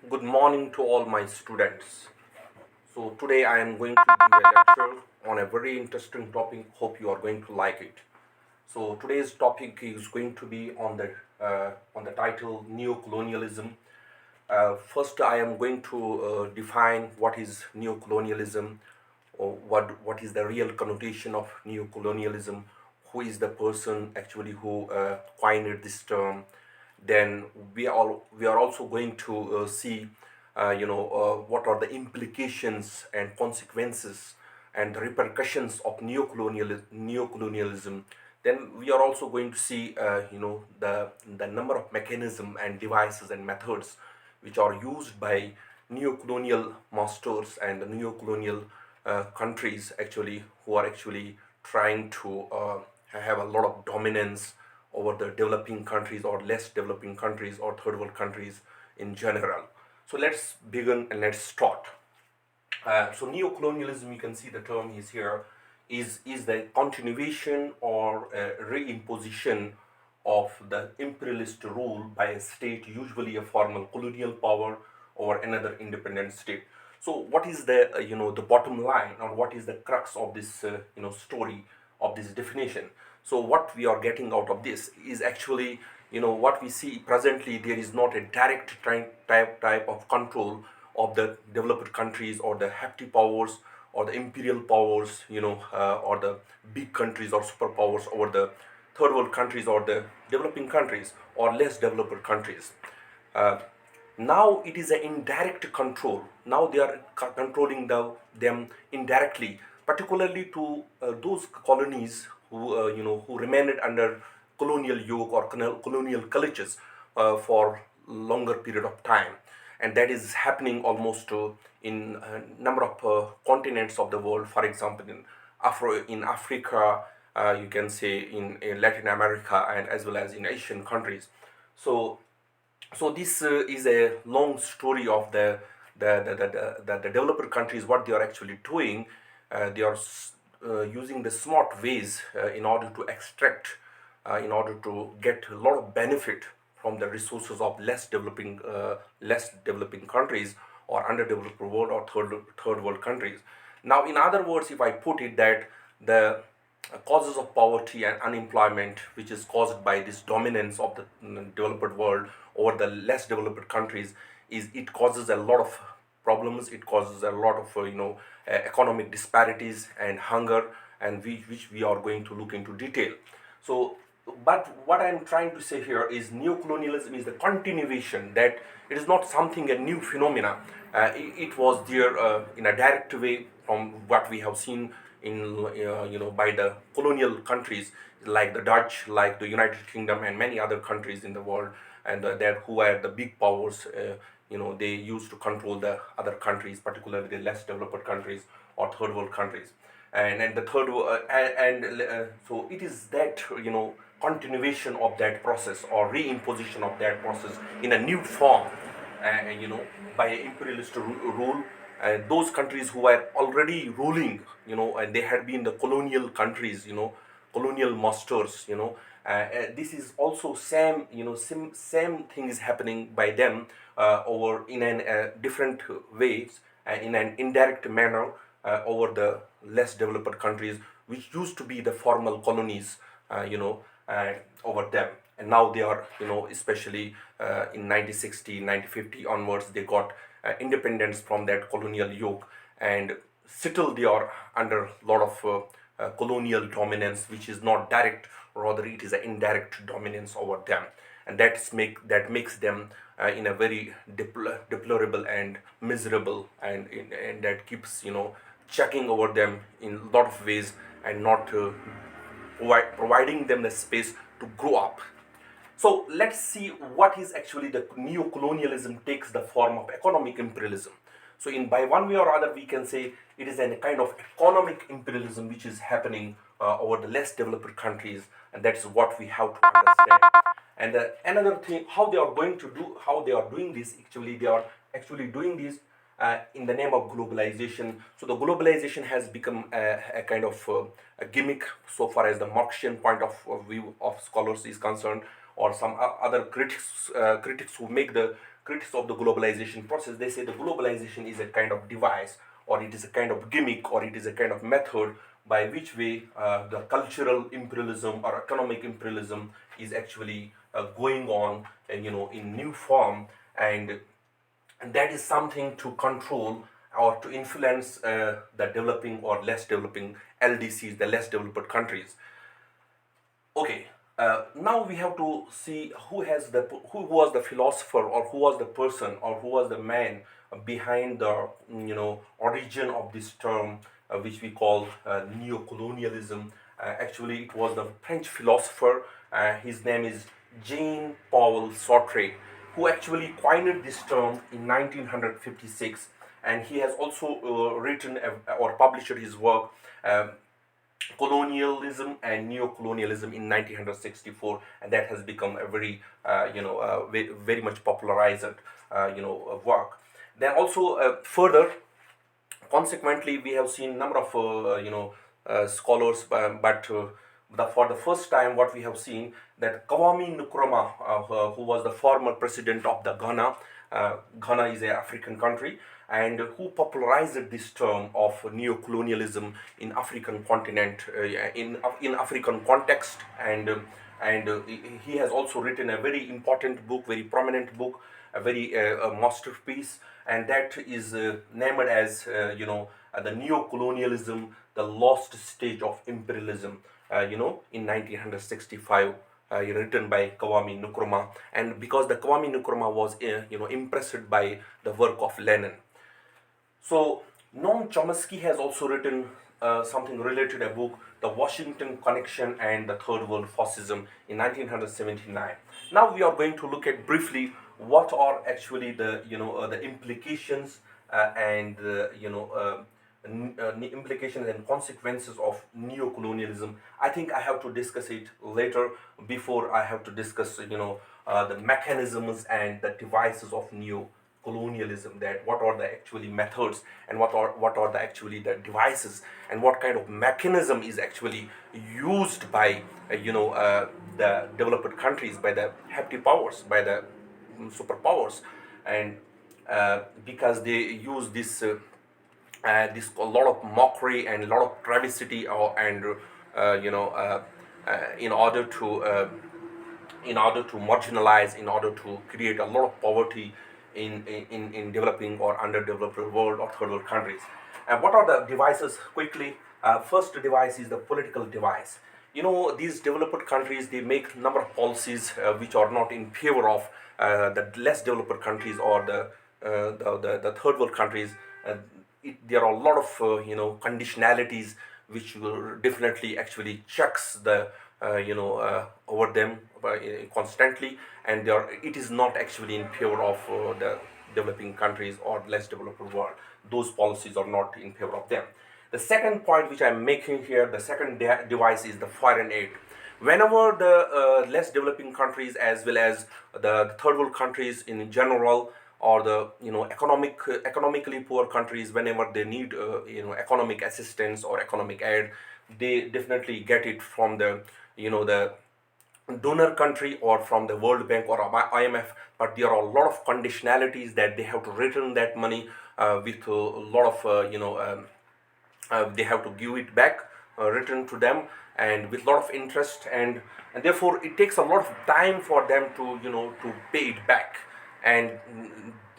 Good morning to all my students. So today I am going to give a lecture on a very interesting topic. Hope you are going to like it. So today's topic is going to be on the title Neocolonialism. First, I am going to define what is neocolonialism, or what is the real connotation of neocolonialism, who is the person actually who coined this term. Then we are also going to see what are the implications and consequences and the repercussions of neocolonialism. Then we are also going to see the number of mechanism and devices and methods which are used by neo-colonial masters and the neo-colonial countries actually who are actually trying to have a lot of dominance over the developing countries or less developing countries or third world countries in general. So let's begin and let's start. So neo-colonialism, you can see the term is here, is the continuation or reimposition of the imperialist rule by a state, usually a formal colonial power or another independent state. So what is the the bottom line, or what is the crux of this story of this definition? So what we are getting out of this is actually what we see presently. There is not a direct type of control of the developed countries or the hefty powers or the imperial powers, or the big countries or superpowers over the third world countries or the developing countries or less developed countries. Uh, Now it is an indirect control. Now they are controlling them indirectly, particularly to those colonies who remained under colonial yoke or colonial clutches for longer period of time, and that is happening almost in a number of continents of the world. For example, in Africa, you can say in Latin America, and as well as in Asian countries. So this is a long story of the developed countries. What they are actually doing, they are using the smart ways in order to extract, in order to get a lot of benefit from the resources of less developing countries or underdeveloped world or third world countries. Now, in other words, if I put it that the causes of poverty and unemployment, which is caused by this dominance of the developed world over the less developed countries, is it causes a lot of problems. It causes a lot of economic disparities and hunger, and which we are going to look into detail. So, but what I'm trying to say here is neocolonialism is the continuation, that it is not something a new phenomena. It was there in a direct way from what we have seen in by the colonial countries like the Dutch, like the United Kingdom, and many other countries in the world, and that who are the big powers. They used to control the other countries, particularly the less developed countries or third world countries, and the third so it is that continuation of that process or reimposition of that process in a new form, by imperialist rule. And those countries who were already ruling, and they had been the colonial countries, colonial masters, this is also same thing is happening by them over in an different ways, in an indirect manner, over the less developed countries which used to be the formal colonies, over them. And now they are, especially in 1960, 1950 onwards, they got independence from that colonial yoke, and still they are under a lot of colonial dominance, which is not direct, rather it is an indirect dominance over them. And that makes them in a very deplorable and miserable, and that keeps checking over them in a lot of ways, and not providing them the space to grow up. So let's see what is actually the neo-colonialism takes the form of economic imperialism. So in by one way or other, we can say it is a kind of economic imperialism which is happening over the less developed countries, and that's what we have to understand. And another thing, how they are doing this. Actually, they are actually doing this in the name of globalization. So the globalization has become a kind of a gimmick so far as the Marxian point of view of scholars is concerned, or some other critics who make the critics of the globalization process, they say the globalization is a kind of device, or it is a kind of gimmick, or it is a kind of method by which way the cultural imperialism or economic imperialism is actually going on, and in new form, and that is something to control or to influence the developing or less developing LDCs, the less developed countries. Okay, now we have to see who was the philosopher, or who was the person, or who was the man behind the origin of this term, which we call neocolonialism. Actually, it was the French philosopher. His name is Jean-Paul Sartre, who actually coined this term in 1956, and he has also written or published his work. Colonialism and Neocolonialism in 1964, and that has become a very very much popularized work. Then also further, consequently, we have seen number of scholars, but for the first time, what we have seen, that Kwame Nkrumah, who was the former president of the Ghana. Ghana is an African country, and who popularized this term of neo-colonialism in African continent, in African context, and he has also written a very important book, very prominent book, a very a masterpiece, and that is named as the neo-colonialism, the lost stage of imperialism, in 1965, written by Kwame Nkrumah. And because the Kwame Nkrumah was impressed by the work of Lenin. So Noam Chomsky has also written something related, a book, The Washington Connection and the Third World Fascism, in 1979. Now we are going to look at briefly what are actually the implications and the implications and consequences of neo-colonialism. I think I have to discuss it later. Before I have to discuss the mechanisms and the devices of neo-colonialism, that what are the actually methods, and what are the actually the devices, and what kind of mechanism is actually used by the developed countries, by the hefty powers, by the superpowers, and because they use this a lot of mockery and a lot of travesty, and in order to marginalize, in order to create a lot of poverty in developing or underdeveloped world or third world countries. And what are the devices? Quickly, first device is the political device. These developed countries, they make number of policies which are not in favor of the less developed countries, or the third world countries. There are a lot of conditionalities which will definitely actually checks the over them constantly, and it is not actually in favor of the developing countries or less developed world. Those policies are not in favor of them. The second point which I'm making here, the second device, is the foreign aid. Whenever the less developing countries, as well as the third world countries in general, or the economically poor countries, whenever they need economic assistance or economic aid, they definitely get it from the donor country, or from the World Bank or IMF. But there are a lot of conditionalities that they have to return that money with a lot of they have to give it back, return to them, and with a lot of interest, and therefore it takes a lot of time for them to pay it back, and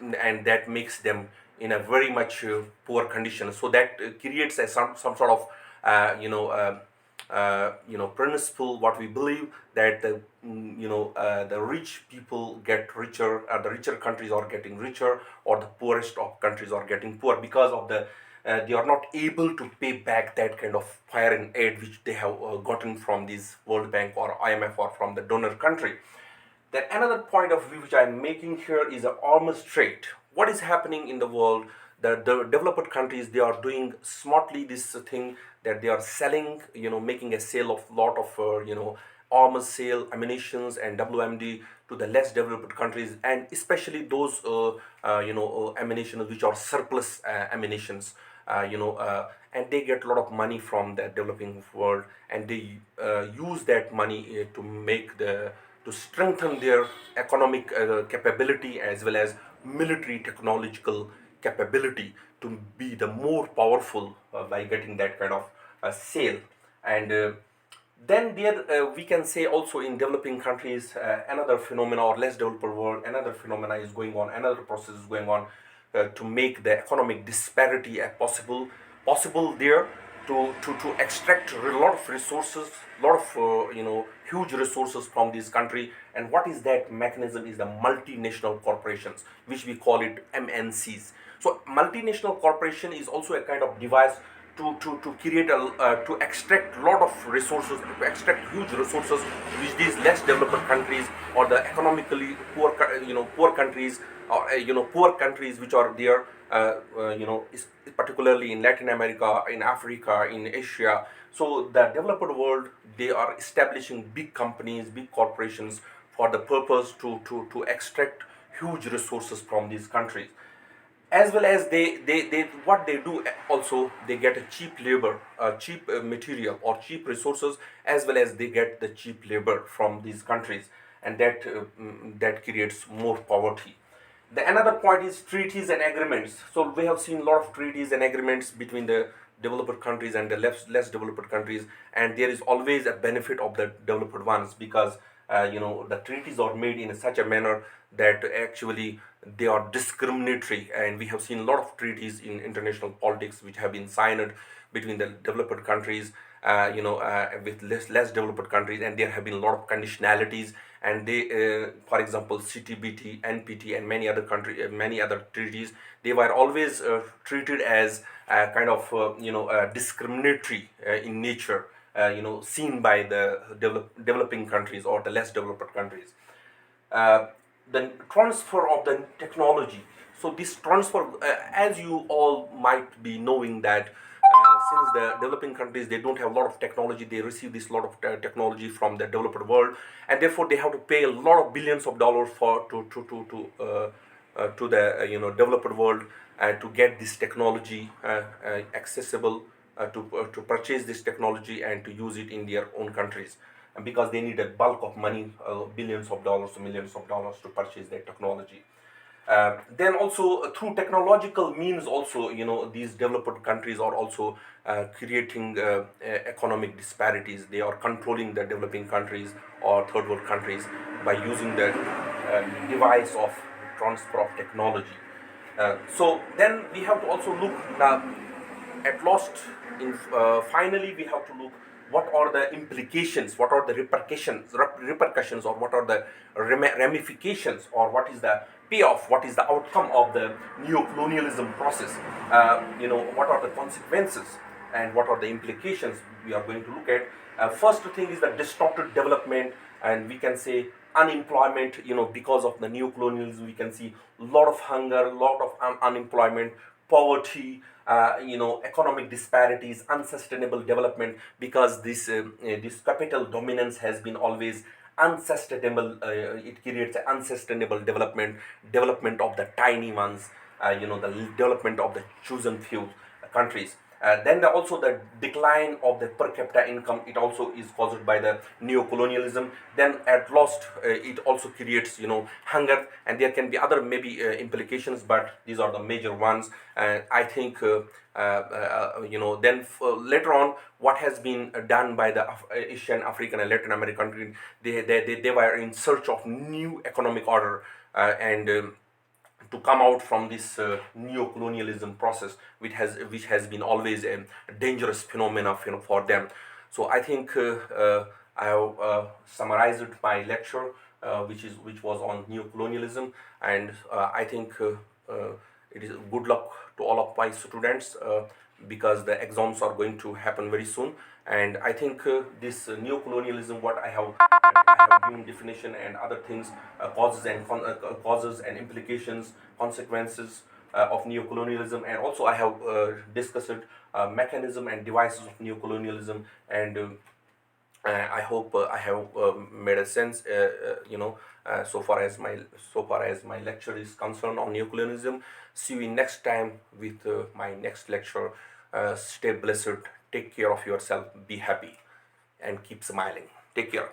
and that makes them in a very much poor condition. So that creates some sort of principle, what we believe, that the rich people get richer, the richer countries are getting richer, or the poorest of countries are getting poor, because of they are not able to pay back that kind of foreign aid which they have gotten from this World Bank or IMF, or from the donor country. Then another point of view which I'm making here is the arms trade. What is happening in the world? The developed countries, they are doing smartly this thing, that they are selling, making a sale of lot of arms sale, ammunitions, and WMD to the less developed countries, and especially those ammunitions which are surplus ammunitions, and they get a lot of money from the developing world, and they use that money to make the to strengthen their economic capability as well as military technological capability to be the more powerful by getting that kind of sale. And then there we can say also in developing countries another phenomena, or less developed world, another phenomena is going on, another process is going on to make the economic disparity possible there, to extract a lot of resources, lot of huge resources from this country. And what is that mechanism is the multinational corporations, which we call it MNCs. So multinational corporation is also a kind of device to create to extract a lot of resources, to extract huge resources which these less developed countries, or the economically poor countries, or poor countries which are there, particularly in Latin America, in Africa, in Asia. So the developed world, they are establishing big companies, big corporations for the purpose to extract huge resources from these countries. As well as they what they do also, they get a cheap labor, cheap material or cheap resources, as well as they get the cheap labor from these countries. And that creates more poverty. The another point is treaties and agreements. So we have seen a lot of treaties and agreements between the developed countries and the less developed countries, and there is always a benefit of the developed ones, because the treaties are made in such a manner that actually they are discriminatory. And we have seen a lot of treaties in international politics which have been signed between the developed countries, with less developed countries, and there have been a lot of conditionalities. And they, for example, CTBT, NPT, and many other treaties, they were always treated as kind of discriminatory in nature, seen by the developing countries or the less developed countries. uh, the transfer of the technology. So this transfer, as you all might be knowing that since the developing countries, they don't have a lot of technology, they receive this lot of technology from the developed world, and therefore they have to pay a lot of billions of dollars for to the developed world to get this technology accessible, to purchase this technology and to use it in their own countries. And because they need a bulk of money, billions of dollars, millions of dollars, to purchase that technology. Then also through technological means also, these developed countries are also creating economic disparities. They are controlling the developing countries or third world countries by using the device of transfer of technology. So then we have to also look now at last, in finally we have to look what are the implications, what are the repercussions, or what are the ramifications, or what is the payoff, what is the outcome of the neocolonialism process. What are the consequences and what are the implications we are going to look at. First thing is the distorted development, and we can say unemployment. Because of the neocolonialism, we can see a lot of hunger, a lot of unemployment, poverty, economic disparities, unsustainable development, because this capital dominance has been always unsustainable. It creates an unsustainable development of the tiny ones, the development of the chosen few countries. Then also the decline of the per capita income, it also is caused by the neocolonialism. Then at last, it also creates hunger, and there can be other maybe implications, but these are the major ones. And I think then later on, what has been done by the Asian, African, and Latin American countries, they were in search of new economic order, and to come out from this neo-colonialism process, which has been always a dangerous phenomena for them. So I think I have summarized my lecture, which was on neo-colonialism, and I think it is good luck to all of my students, because the exams are going to happen very soon. And I think this neo-colonialism, what I have given definition and other things, causes and implications, consequences of neo-colonialism, and also I have discussed mechanism and devices of neo-colonialism. And I hope I have made a sense, so far as my lecture is concerned on neocolonialism. See you next time with my next lecture. Stay blessed, take care of yourself, be happy, and keep smiling. Take care.